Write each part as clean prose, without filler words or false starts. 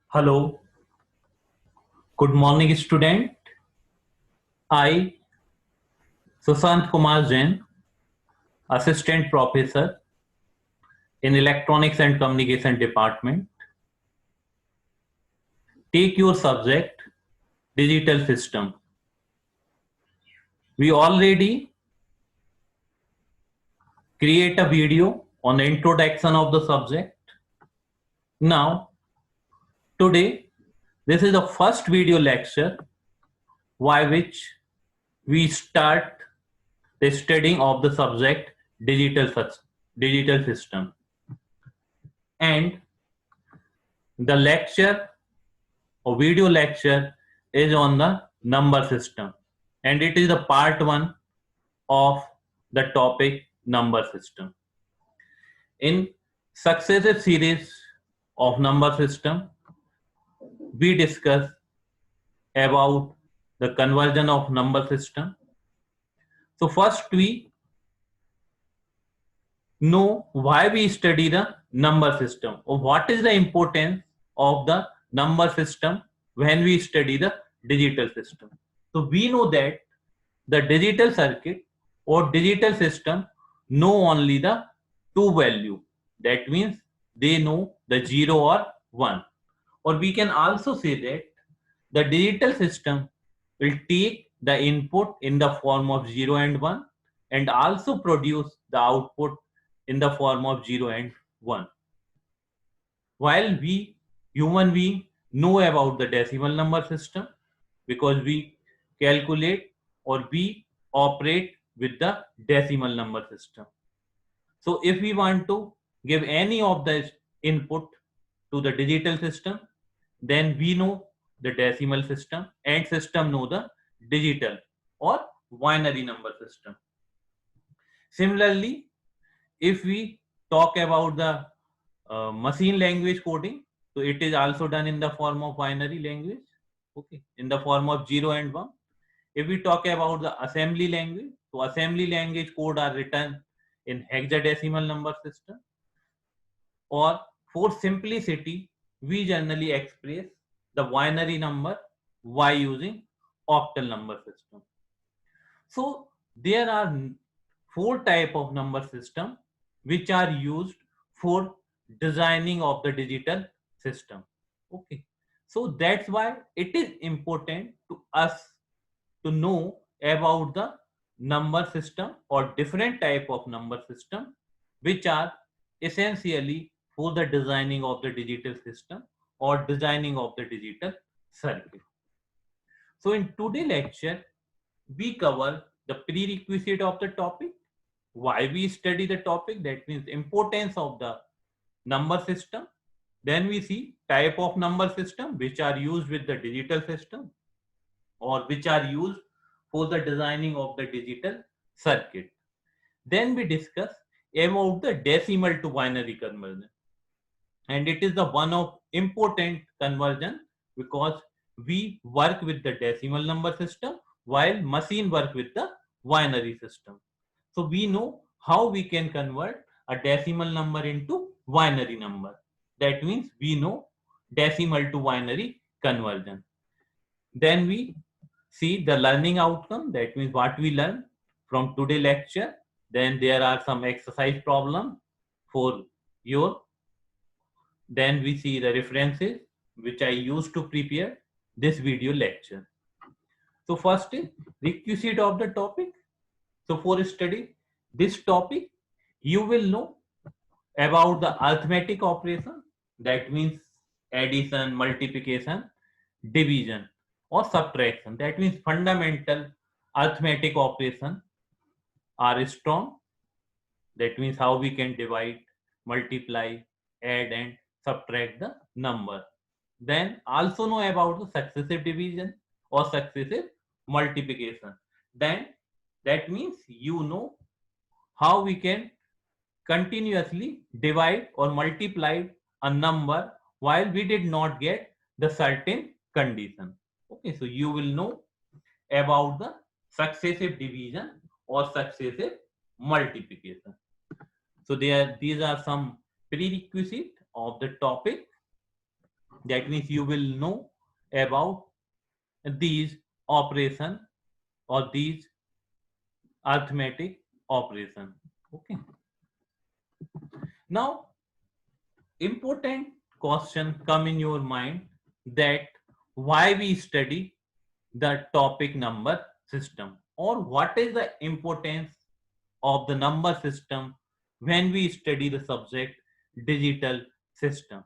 Hello, good morning, student. I, Sushant Kumar Jain, Assistant Professor in Electronics and Communication Department, take your subject Digital System. We already create a video on the introduction of the subject. Now, today, this is the first video lecture by which we start the studying of the subject digital system, and the lecture or video lecture is on the number system, and it is the part 1 of the topic number system. In successive series of number system, we discuss about the conversion of number system. So first we know why we study the number system, or what is the importance of the number system when we study the digital system. So we know that the digital circuit or digital system know only the two value. That means they know the 0 or 1. Or we can also say that the digital system will take the input in the form of 0 and 1 and also produce the output in the form of 0 and 1. While we human being know about the decimal number system because we calculate or we operate with the decimal number system. So if we want to give any of the input to the digital system, then we know the decimal system and system know the digital or binary number system. Similarly, if we talk about the machine language coding, so it is also done in the form of binary language, okay, in the form of 0 and 1. If we talk about the assembly language, so assembly language code are written in hexadecimal number system, or for simplicity, we generally express the binary number by using octal number system. So there are four type of number system which are used for designing of the digital system. Okay, so that's why it is important to us to know about the number system or different type of number system which are essentially for the designing of the digital system or designing of the digital circuit. So in today's lecture, we cover the prerequisite of the topic, why we study the topic, that means importance of the number system. Then we see type of number system which are used with the digital system or which are used for the designing of the digital circuit. Then we discuss about the decimal to binary conversion, and it is the one of important conversion because we work with the decimal number system while machine work with the binary system. So we know how we can convert a decimal number into binary number. That means we know decimal to binary conversion. Then we see the learning outcome, that means what we learn from today lecture. Then there are some exercise problem for your. Then we see the references which I used to prepare this video lecture. So first is requisite of the topic. So for study this topic, you will know about the arithmetic operation, that means addition, multiplication, division or subtraction. That means fundamental arithmetic operation are strong. That means how we can divide, multiply, add and subtract the number. Then also know about the successive division or successive multiplication. Then that means you know how we can continuously divide or multiply a number while we did not get the certain condition. Okay, so you will know about the successive division or successive multiplication. So these are some prerequisite of the topic. That means you will know about these operation or these arithmetic operation. Okay. Now, important question come in your mind that why we study the topic number system, or what is the importance of the number system when we study the subject digital system.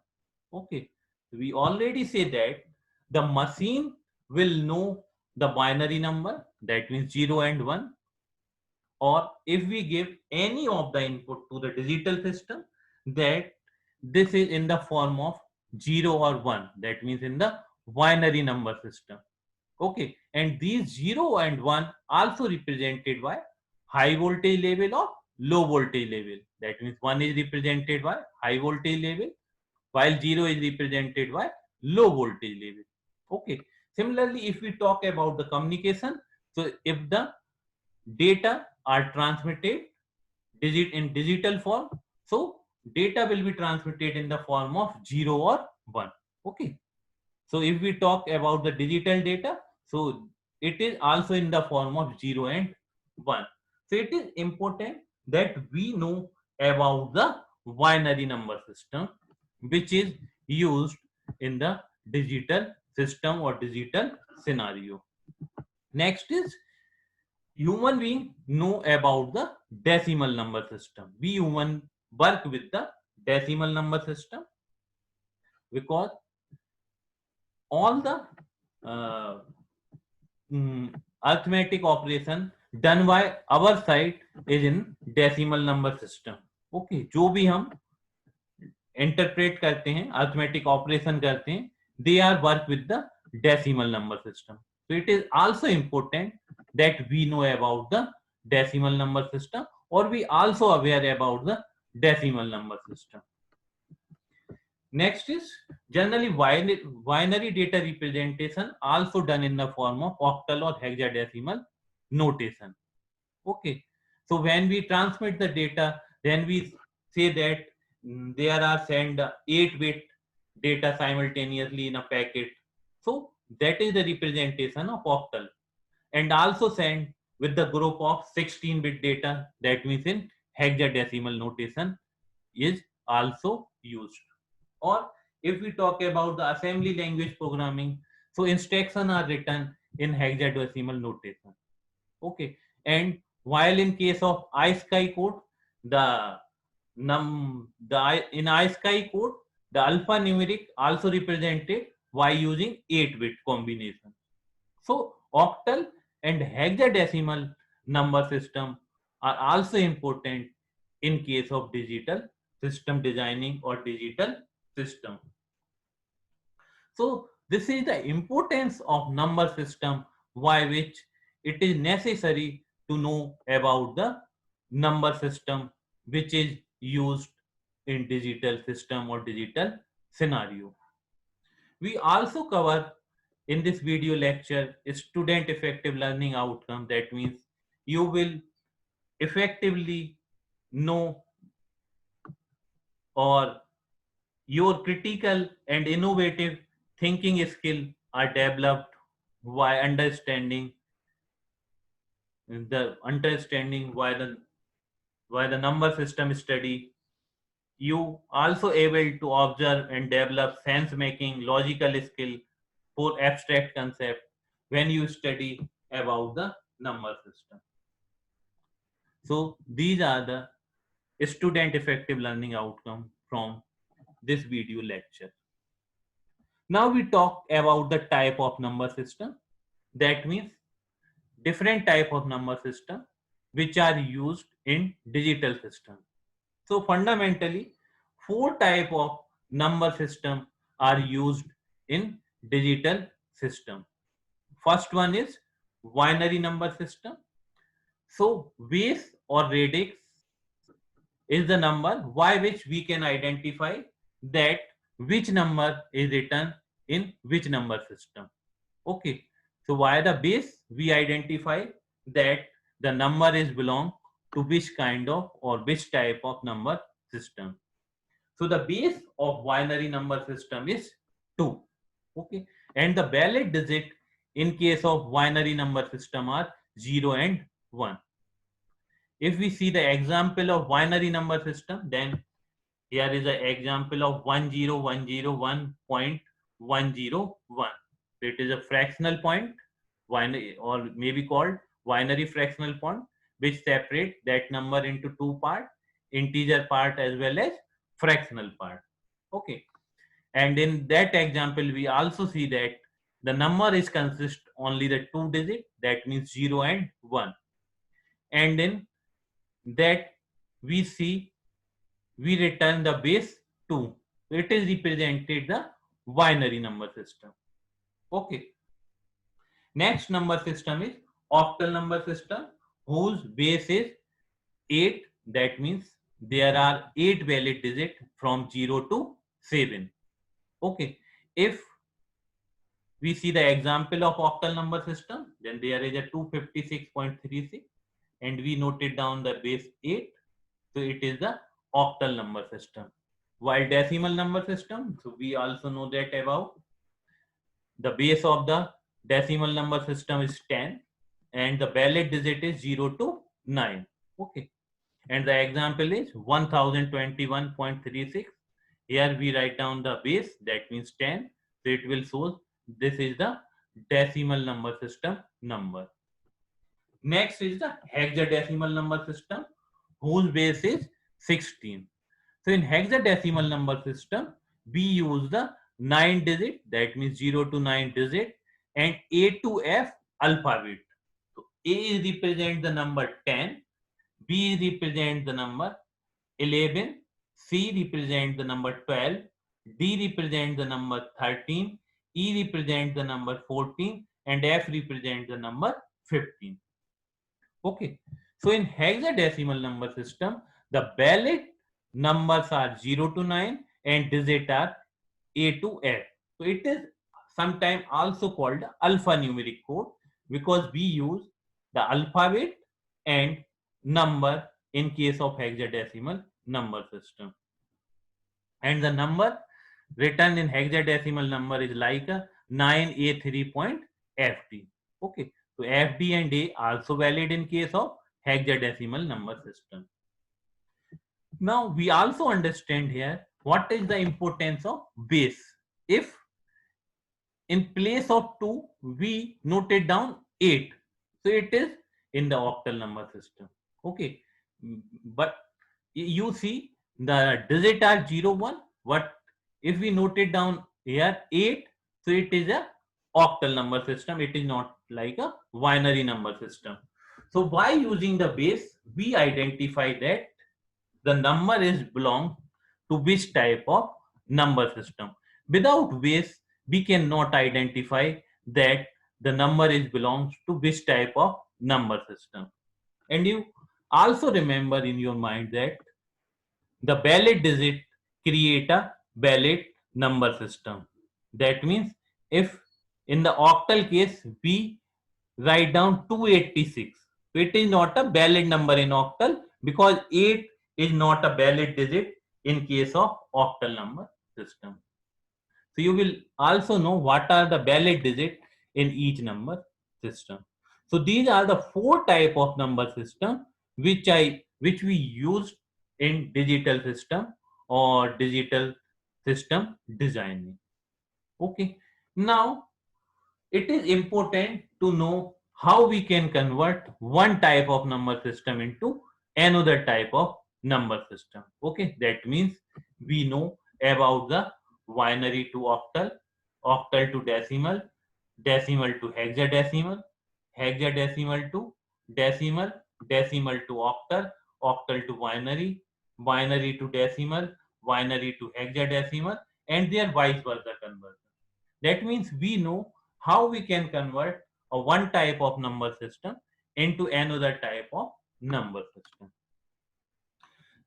Okay, we already say that the machine will know the binary number, that means 0 and 1, or if we give any of the input to the digital system, that this is in the form of 0 or 1, that means in the binary number system. Okay, and these 0 and 1 also represented by high voltage level or low voltage level. That means 1 is represented by high voltage level while 0 is represented by low voltage level. Okay, similarly if we talk about the communication, so if the data are transmitted in digital form, so data will be transmitted in the form of 0 or 1. Okay, so if we talk about the digital data, so it is also in the form of 0 and 1. So it is important that we know about the binary number system which is used in the digital system or digital scenario. Next is human being know about the decimal number system. We human work with the decimal number system because all the uh, arithmetic operation done by our side is in decimal number system. Okay, जो भी हम interpret करते हैं, arithmetic operation करते हैं, they are work with the decimal number system. So it is also important that we know about the decimal number system, or we also aware about the decimal number system. Next is generally binary data representation also done in the form of octal or hexadecimal notation. Okay, so when we transmit the data, then we say that there are send 8-bit data simultaneously in a packet. So that is the representation of octal, and also send with the group of 16-bit data, that means in hexadecimal notation is also used. Or if we talk about the assembly language programming, so instructions are written in hexadecimal notation. Okay, and while in case of iSky code, the in iSky code, the alphanumeric also represented by using 8-bit combination. So octal and hexadecimal number system are also important in case of digital system designing or digital system. So this is the importance of number system, why which it is necessary to know about the number system which is used in digital system or digital scenario. We also cover in this video lecture student effective learning outcome. That means you will effectively know, or your critical and innovative thinking skill are developed by understanding why the number system study. You also able to observe and develop sense making logical skill for abstract concept when you study about the number system. So these are the student effective learning outcome from this video lecture. Now we talk about the type of number system. That means different type of number system which are used in digital system. So fundamentally, 4 type of number system are used in digital system. First one is binary number system. So base or radix is the number by which we can identify that which number is written in which number system. Okay, so via the base we identify that the number is belong to which kind of or which type of number system. So the base of binary number system is 2. Okay, and the valid digit in case of binary number system are 0 and 1. If we see the example of binary number system, then here is an example of 10101.101. It is a fractional point, binary, or maybe called binary fractional point, which separate that number into two parts, integer part as well as fractional part. Okay, and in that example, we also see that the number is consist only the two digit, that means 0 and 1. And in that we see we return the base 2. It is represented the binary number system. Okay. Next number system is octal number system, whose base is 8. That means there are 8 valid digits from 0 to 7. Okay. If we see the example of octal number system, then there is a 256.36 and we noted down the base 8. So it is the octal number system. While decimal number system, so we also know that about the base of the decimal number system is 10 and the valid digit is 0 to 9. Okay. And the example is 1021.36. Here we write down the base, that means 10. So it will show this is the decimal number system number. Next is the hexadecimal number system, whose base is 16. So in hexadecimal number system, we use the 9 digit, that means 0 to 9 digit, and A to F alphabet. So A represents the number 10, B represents the number 11, C represents the number 12, D represents the number 13, E represents the number 14, and F represents the number 15. Okay. So in hexadecimal number system, the valid numbers are 0 to 9 and digit are A to F. So it is sometimes also called alphanumeric code because we use the alphabet and number in case of hexadecimal number system. And the number written in hexadecimal number is like a 9A3.FD. Okay. So FD and A also valid in case of hexadecimal number system. Now we also understand here what is the importance of base. If in place of 2 we noted down 8, so it is in the octal number system. Okay, but you see the digit are 0 1, but if we noted down here 8, so it is a octal number system. It is not like a binary number system. So by using the base, we identify that the number is belong to which type of number system. Without base, we cannot identify that the number is belongs to which type of number system. And you also remember in your mind that the valid digit create a valid number system. That means if in the octal case we write down 286, it is not a valid number in octal because 8 is not a valid digit in case of octal number system. So you will also know what are the valid digit in each number system. So these are the 4 type of number system which we use in digital system or digital system designing. Okay. Now it is important to know how we can convert one type of number system into another type of number system. Okay, that means we know about the binary to octal, octal to decimal, decimal to hexadecimal, hexadecimal to decimal, decimal to octal, octal to binary, binary to decimal, binary to hexadecimal, and their vice versa conversion. That means we know how we can convert a one type of number system into another type of number system.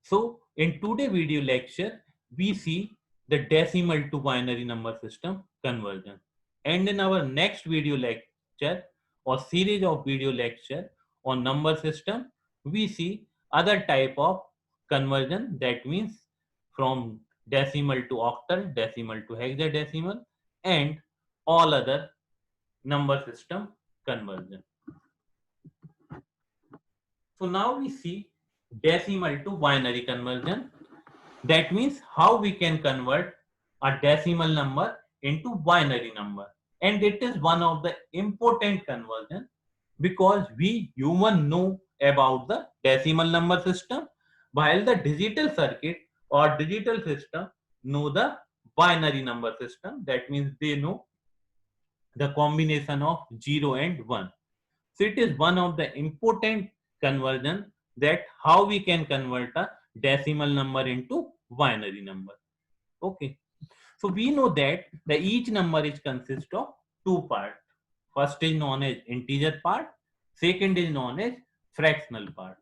So in today's video lecture, we see the decimal to binary number system conversion. And in our next video lecture or series of video lecture on number system, we see other type of conversion, that means from decimal to octal, decimal to hexadecimal, and all other number system conversion. So now we see decimal to binary conversion. That means how we can convert a decimal number into binary number. And it is one of the important conversion because we human know about the decimal number system while the digital circuit or digital system know the binary number system. That means they know the combination of 0 and 1. So it is one of the important conversion that how we can convert a decimal number into binary number. Okay. So we know that the each number is consist of two parts. First is known as integer part. Second is known as fractional part.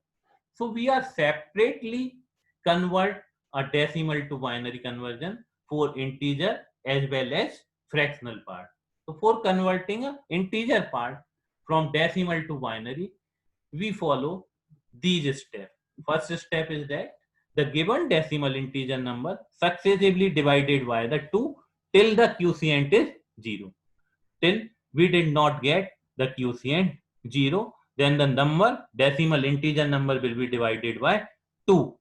So we are separately convert a decimal to binary conversion for integer as well as fractional part. So for converting an integer part from decimal to binary, we follow these steps. First step is that the given decimal integer number successively divided by the 2 till the quotient is 0. Till we did not get the quotient 0, then the number decimal integer number will be divided by 2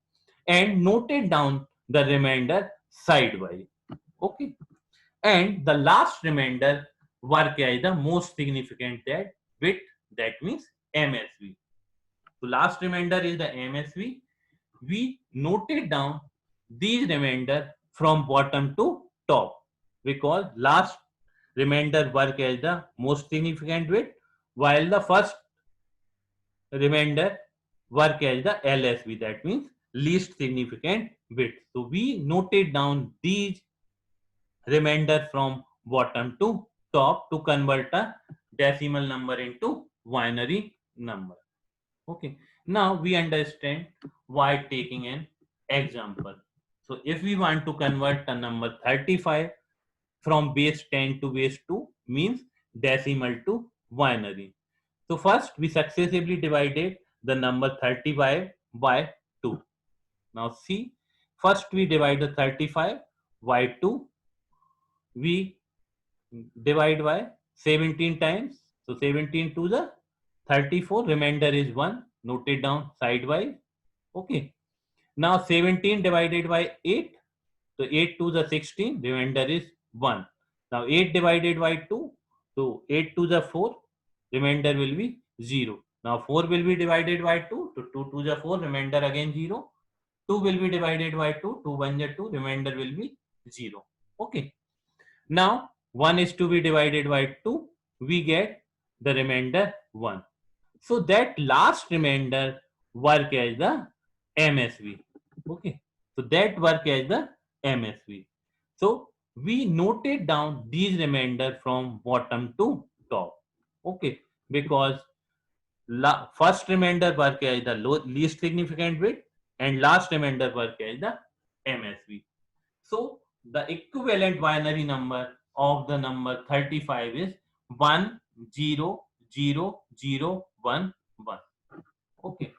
and noted down the remainder sidewise. Okay. And the last remainder work as the most significant that bit, that means MSB. So last remainder is the MSB. We noted down these remainder from bottom to top because last remainder work as the most significant bit while the first remainder work as the LSB, that means least significant bit. So we noted down these remainder from bottom to top to convert a decimal number into binary number. Okay. Now we understand why taking an example. So if we want to convert a number 35 from base 10 to base 2 means decimal to binary. So first we successively divided the number 35 by 2. Now see, first we divide the 35 by 2. We divide by 17 times. So 17 to the 34, remainder is 1. Noted down sidewise. Okay. Now 17 divided by 8. So 8 to the 16, remainder is 1. Now 8 divided by 2. So 8 to the 4, remainder will be 0. Now 4 will be divided by 2. So 2 to the 4, remainder again 0. 2 will be divided by 2. 2 1 is 2, remainder will be 0. Okay. Now 1 is to be divided by 2. We get the remainder 1. So that last remainder work as the MSB. Okay. So that work as the MSB. So we noted down these remainder from bottom to top. Okay. Because first remainder work as the least significant bit and last remainder work as the MSB. So the equivalent binary number of the number 35 is 100011. Okay.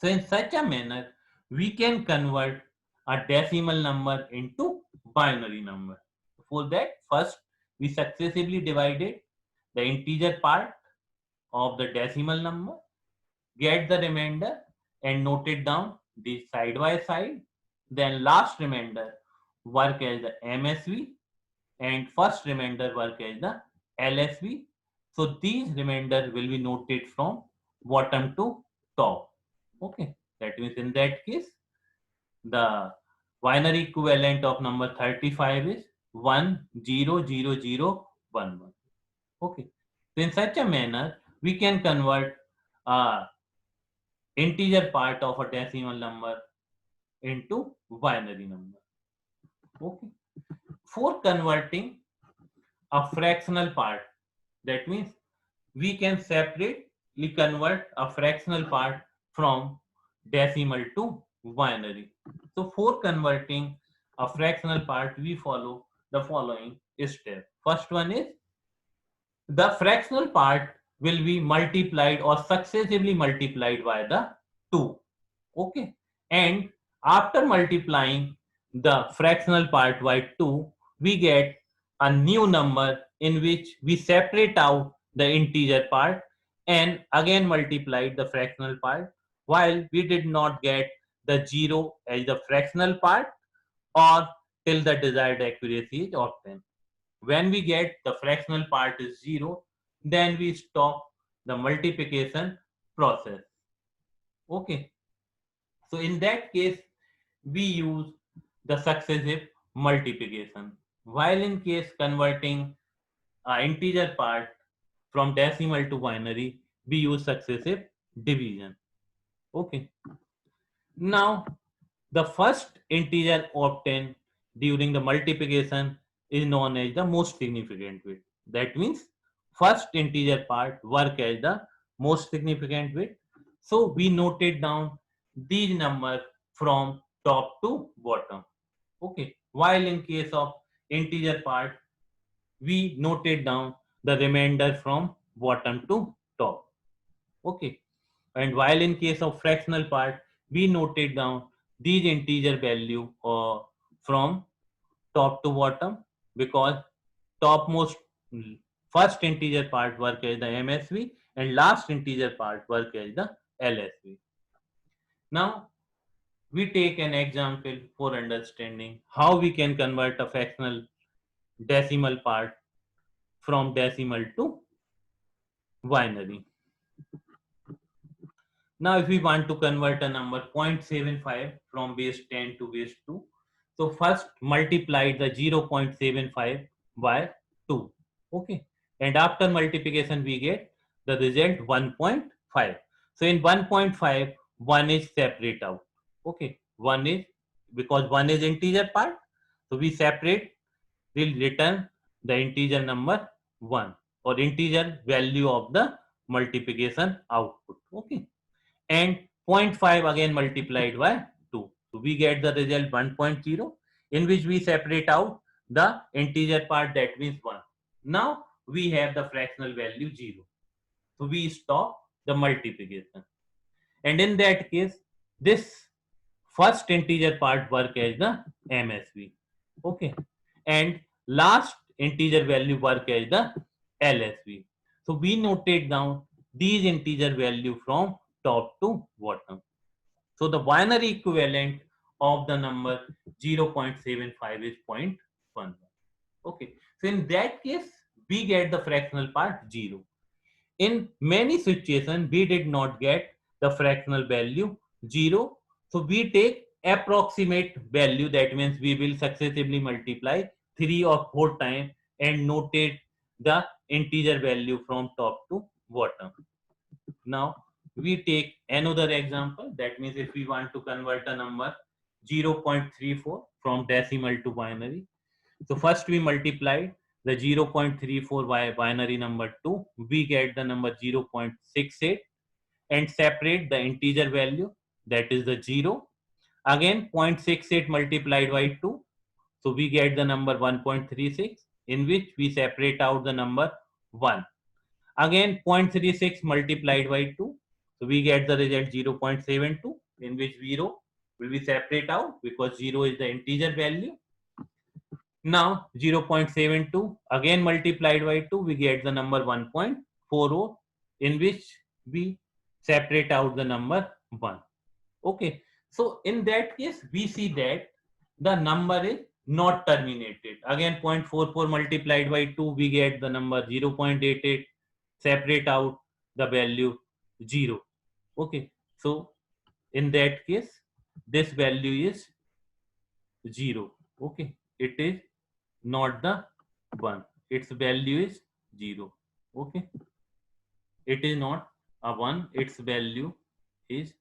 So in such a manner, we can convert a decimal number into binary number. For that, first we successively divided the integer part of the decimal number, get the remainder and note it down the side by side. Then last remainder work as the MSB and first remainder work as the LSB. So these remainder will be noted from bottom to top. Okay, that means in that case, the binary equivalent of number 35 is 100011. Okay, so in such a manner, we can convert integer part of a decimal number into binary number. Okay, for converting a fractional part, that means we can separately convert a fractional part from decimal to binary. So for converting a fractional part, we follow the following step. First one is the fractional part will be multiplied or successively multiplied by the 2. Okay. And after multiplying the fractional part by 2, we get a new number in which we separate out the integer part and again multiplied the fractional part, while we did not get the 0 as the fractional part or till the desired accuracy is obtained. When we get the fractional part is 0, then we stop the multiplication process. Okay. So in that case, we use the successive multiplication. While in case converting integer part from decimal to binary, we use successive division. Okay. Now, the first integer obtained during the multiplication is known as the most significant bit. That means first integer part work as the most significant bit. So we noted down these numbers from top to bottom. Okay. While in case of integer part, we noted down the remainder from bottom to top. Okay. And while in case of fractional part, we noted down these integer value from top to bottom, because topmost first integer part work as the MSV and last integer part work as the LSV. Now we take an example for understanding how we can convert a fractional decimal part from decimal to binary. Now, if we want to convert a number 0.75 from base 10 to base 2, so first multiply the 0.75 by 2. Okay. And after multiplication, we get the result 1.5. So in 1.5, 1 is separate out. Okay. 1 is, because 1 is integer part, so we separate, we'll return the integer number 1 or integer value of the multiplication output. Okay. And 0.5 again multiplied by 2. So we get the result 1.0, in which we separate out the integer part, that means 1. Now we have the fractional value 0. So we stop the multiplication. And in that case, this first integer part work as the MSV. Okay. And last integer value work as the LSV. So we noted down these integer value from top to bottom. So the binary equivalent of the number 0.75 is 0.11. Okay. So in that case, we get the fractional part 0. In many situations, we did not get the fractional value 0. So we take approximate value, that means we will successively multiply 3 or 4 times and notate the integer value from top to bottom. Now we take another example, that means if we want to convert a number 0.34 from decimal to binary, so first we multiply the 0.34 by binary number 2, we get the number 0.68 and separate the integer value, that is the 0. Again 0.68 multiplied by 2, so we get the number 1.36, in which we separate out the number 1. Again 0.36 multiplied by 2, so we get the result 0.72, in which 0 will be separate out because 0 is the integer value. Now 0.72 again multiplied by 2, we get the number 1.40, in which we separate out the number 1. Okay. So in that case, we see that the number is not terminated. Again 0.44 multiplied by 2, we get the number 0.88, separate out the value 0. Okay. So in that case, this value is 0. Okay. It is not the 1. Its value is 0. Okay. It is not a 1. Its value is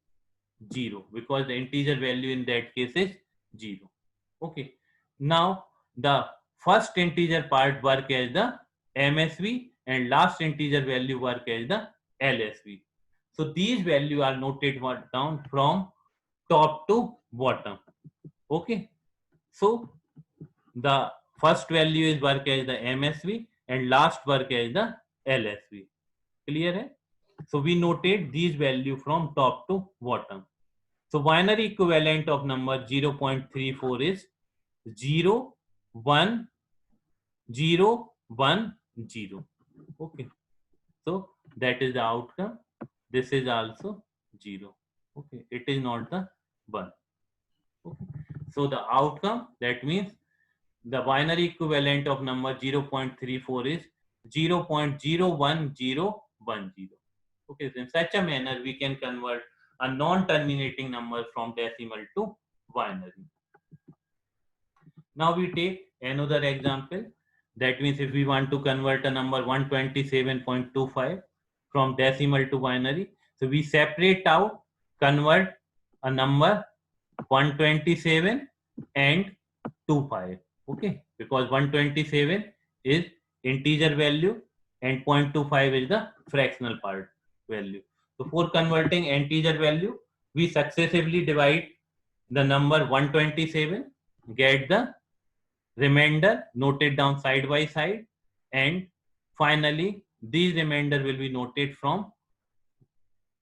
0 because the integer value in that case is 0. Okay. Now the first integer part work as the MSV and last integer value work as the LSV. So these values are noted down from top to bottom. Okay. So the first value is work as the MSV and last work as the LSV. Clear hai? So we noted these value from top to bottom. So binary equivalent of number 0.34 is 0, 1, 0, 1, 0. Okay. So that is the outcome. This is also 0. Okay. It is not the 1. Okay. So the outcome, that means the binary equivalent of number 0.34 is 0.01010. Okay, so in such a manner we can convert a non-terminating number from decimal to binary. Now we take another example. That means if we want to convert a number 127.25 from decimal to binary, so we separate out, convert a number 127 and 25. Okay, because 127 is integer value and 0.25 is the fractional part value. So for converting integer value, we successively divide the number 127, get the remainder noted down side by side, and finally these remainder will be noted from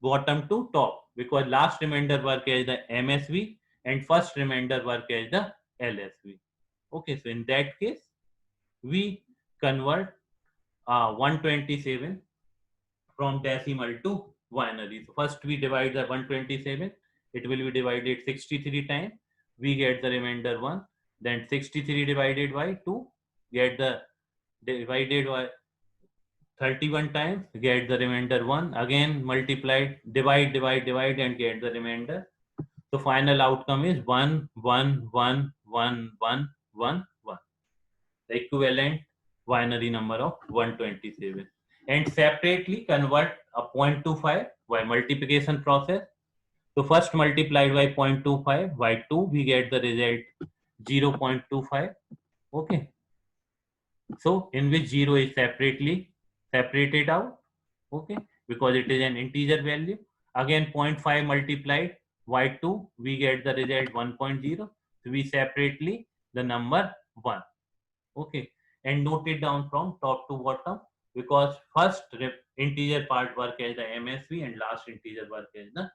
bottom to top, because last remainder work as the MSV and first remainder work as the LSV. Okay, so in that case we convert 127 from decimal to binary. So first we divide the 127, it will be divided 63 times, we get the remainder 1. Then 63 divided by 2, get the divided by 31 times, get the remainder 1. Again multiplied, divide and get the remainder. The final outcome is 1, 1, 1, 1, 1, 1, 1. The equivalent binary number of 127. And separately convert a 0.25 by multiplication process. So first multiplied by 0.25 by 2, we get the result 0.25. Okay. So in which 0 is separately separated out. Okay. Because it is an integer value. Again 0.5 multiplied by 2, we get the result 1.0. So we separately the number 1. Okay, and note it down from top to bottom, because first integer part work as the MSV and last integer work as the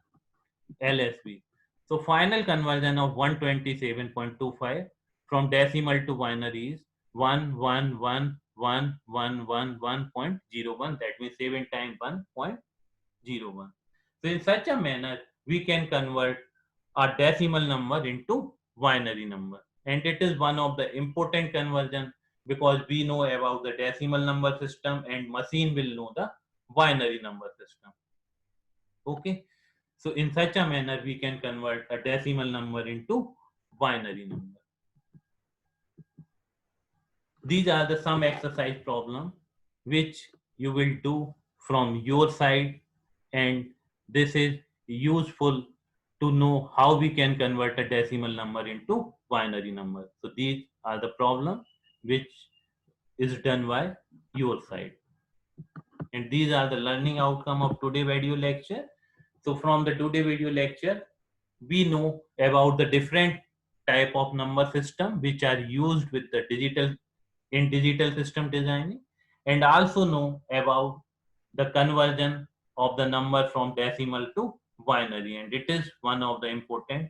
LSV. So final conversion of 127.25 from decimal to binary is 1111111.01. That means 7 times 1.01. So in such a manner we can convert a decimal number into binary number, and it is one of the important conversion, because we know about the decimal number system and machine will know the binary number system. Okay, so in such a manner we can convert a decimal number into binary number. These are the some exercise problem which you will do from your side, and this is useful to know how we can convert a decimal number into binary number. So these are the problems which is done by your side, and these are the learning outcome of today video lecture. So from the today video lecture, we know about the different type of number system which are used with the digital system designing, and also know about the conversion of the number from decimal to binary, and it is one of the important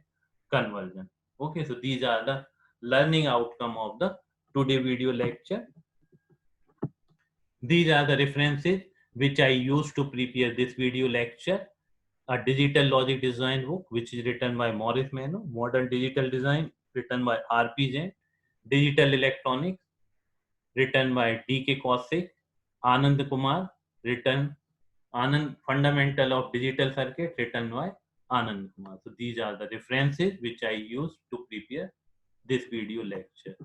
conversion. Okay, so these are the learning outcome of the today video lecture. These are the references which I used to prepare this video lecture. A digital logic design book which is written by Maurice Mano, Modern Digital Design written by R.P. Jain, Digital Electronics written by D.K. Kaushik, Anand Kumar written Anand Fundamental of Digital Circuit written by Anand Kumar. So these are the references which I used to prepare this video lecture.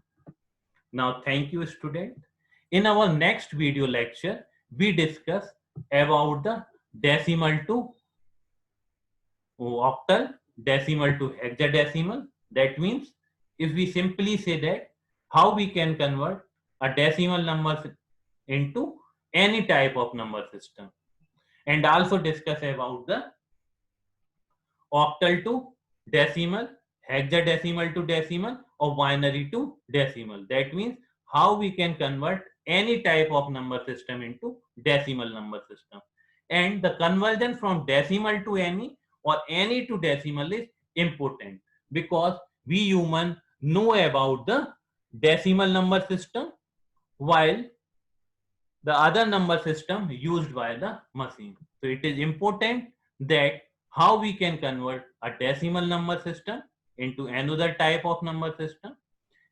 Now thank you student. In our next video lecture, we discuss about the decimal to octal, decimal to hexadecimal. That means if we simply say that how we can convert a decimal number into any type of number system, and also discuss about the octal to decimal, hexadecimal to decimal, or binary to decimal. That means how we can convert any type of number system into decimal number system, and the conversion from decimal to any or any to decimal is important, because we human know about the decimal number system while the other number system used by the machine. So it is important that how we can convert a decimal number system into another type of number system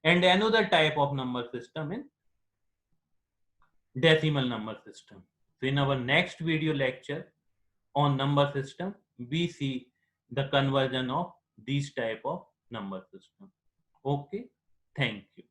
and another type of number system in decimal number system. So in our next video lecture on number system, we see the conversion of these type of number system. Okay, thank you.